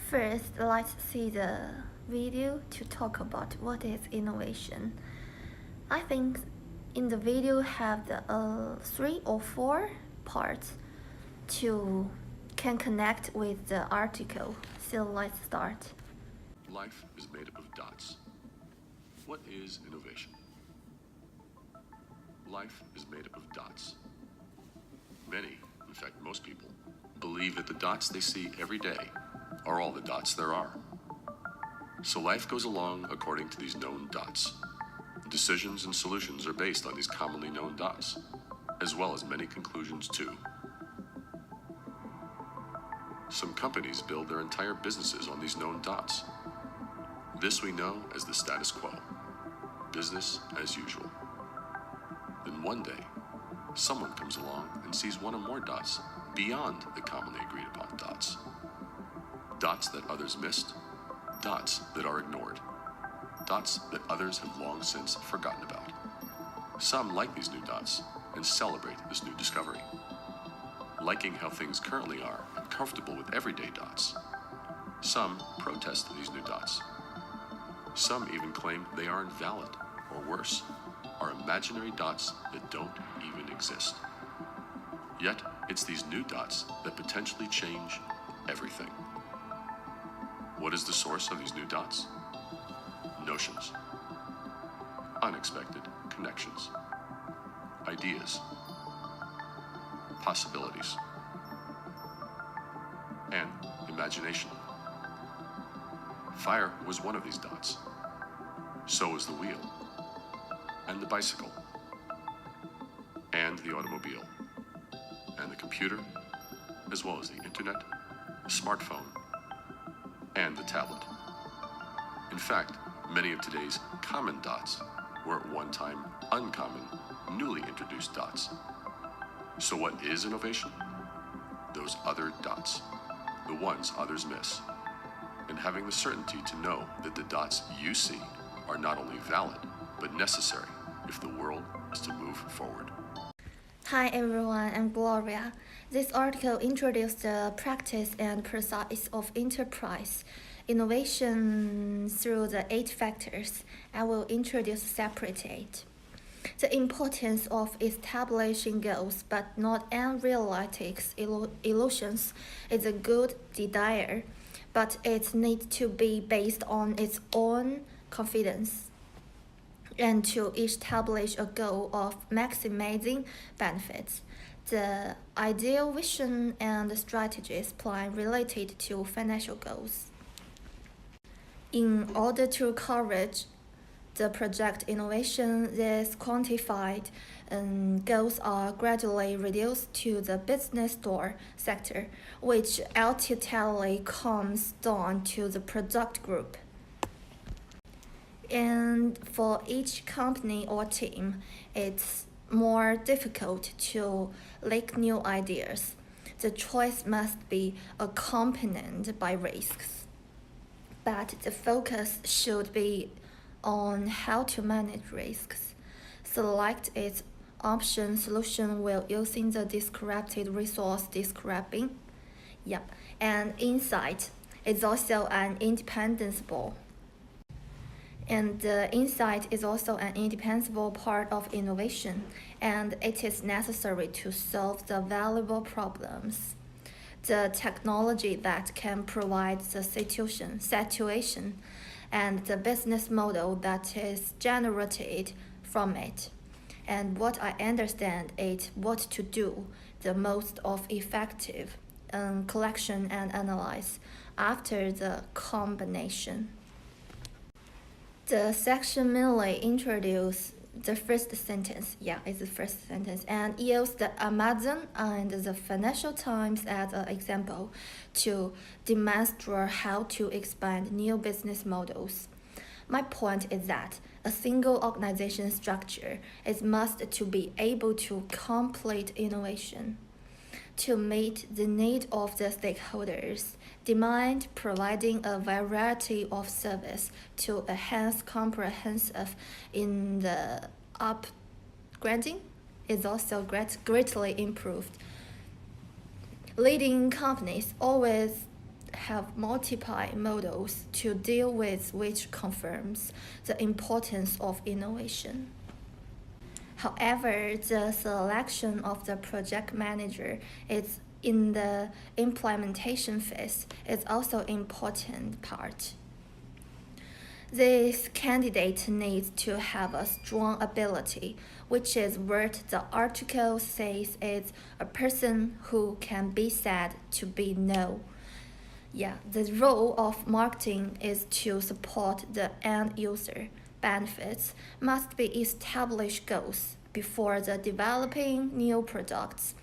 First, let's see the video to talk about what is innovation. I think in the video have the 3 or 4 parts to can connect with the article. So let's start. Life is made up of dots. What is innovation? Life is made up of dots. Many, in fact most people, believe that the dots they see every day are all the dots there are. So life goes along according to these known dots. Decisions and solutions are based on these commonly known dots, as well as many conclusions too. Some companies build their entire businesses on these known dots. This we know as the status quo, business as usual. Then one day, someone comes along and sees one or more dots beyond the commonly agreed upon dots. Dots that others missed, dots that are ignored, dots that others have long since forgotten about. Some like these new dots and celebrate this new discovery, liking how things currently are and comfortable with everyday dots. Some protest these new dots. Some even claim they are invalid, or worse, are imaginary dots that don't even exist. Yet, it's these new dots that potentially change everything. What is the source of these new dots? Notions. Unexpected connections. Ideas. Possibilities. And imagination. Fire was one of these dots. So was the wheel. And the bicycle. And the automobile. And the computer, as well as the internet, the smartphone, and the tablet. In fact, many of today's common dots were at one time uncommon, newly introduced dots. So what is innovation? Those other dots, the ones others miss, and having the certainty to know that the dots you see are not only valid, but necessary if the world is to move forward. Hi everyone, I'm Gloria. This article introduced the practice and process of enterprise innovation through the 8 factors. I will introduce separately. The importance of establishing goals but not unrealistic illusions is a good desire, but it needs to be based on its own confidence. And to establish a goal of maximizing benefits. The ideal vision and strategies plan related to financial goals. In order to coverage the project innovation, these quantified goals are gradually reduced to the business store sector, which ultimately comes down to the product group. And for each company or team, it's more difficult to like new ideas. The choice must be accompanied by risks. But the focus should be on how to manage risks. Select its option solution while using the descriptive resource describing. And insight is also an indispensable. And the insight is also an indispensable part of innovation, and it is necessary to solve the valuable problems. The technology that can provide the situation, and the business model that is generated from it. And what I understand is what to do the most of effective collection and analyze after the combination. The section mainly introduces the first sentence, it's the first sentence, and use the Amazon and the Financial Times as an example to demonstrate how to expand new business models. My point is that a single organization structure is must to be able to complete innovation. To meet the need of the stakeholders, demand providing a variety of service to enhance comprehensive in the upgrading is also greatly improved. Leading companies always have multiple models to deal with, which confirms the importance of innovation. However, the selection of the project manager is in the implementation phase is also an important part. This candidate needs to have a strong ability, which is what the article says is a person who can be said to be no. Yeah, the role of marketing is to support the end user. Benefits must be established goals before the developing new products,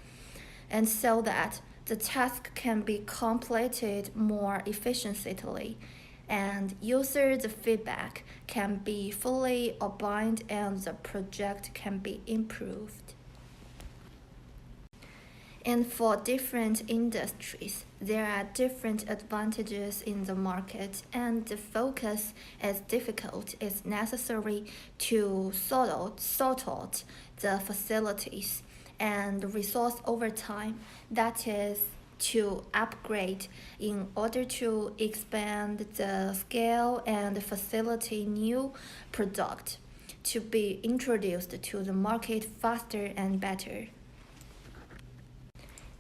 and so that the task can be completed more efficiently and users' feedback can be fully obtained and the project can be improved. And for different industries, there are different advantages in the market, and the focus is difficult. It's necessary to sort out the facilities and resource over time. That is to upgrade in order to expand the scale and facilitate new product to be introduced to the market faster and better.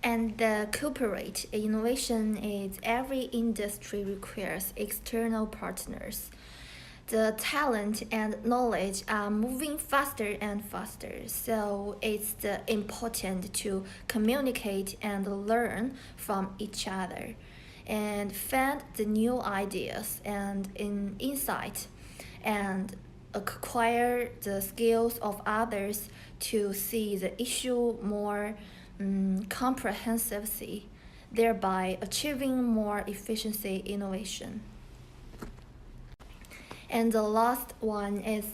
And the corporate innovation is every industry requires external partners. The talent and knowledge are moving faster and faster, so it's important to communicate and learn from each other and find the new ideas and insight and acquire the skills of others to see the issue more comprehensively, thereby achieving more efficiency innovation. And the last one is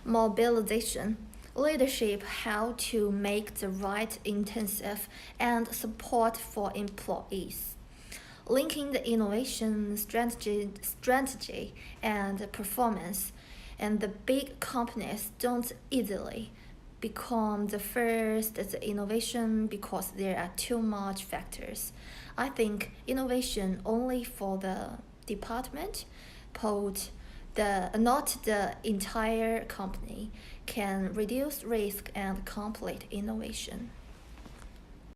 mobilization. Leadership, how to make the right intensive and support for employees. Linking the innovation strategy and performance, and the big companies don't easily become the first the innovation because there are too much factors. I think innovation only for the department, not the entire company, can reduce risk and complete innovation.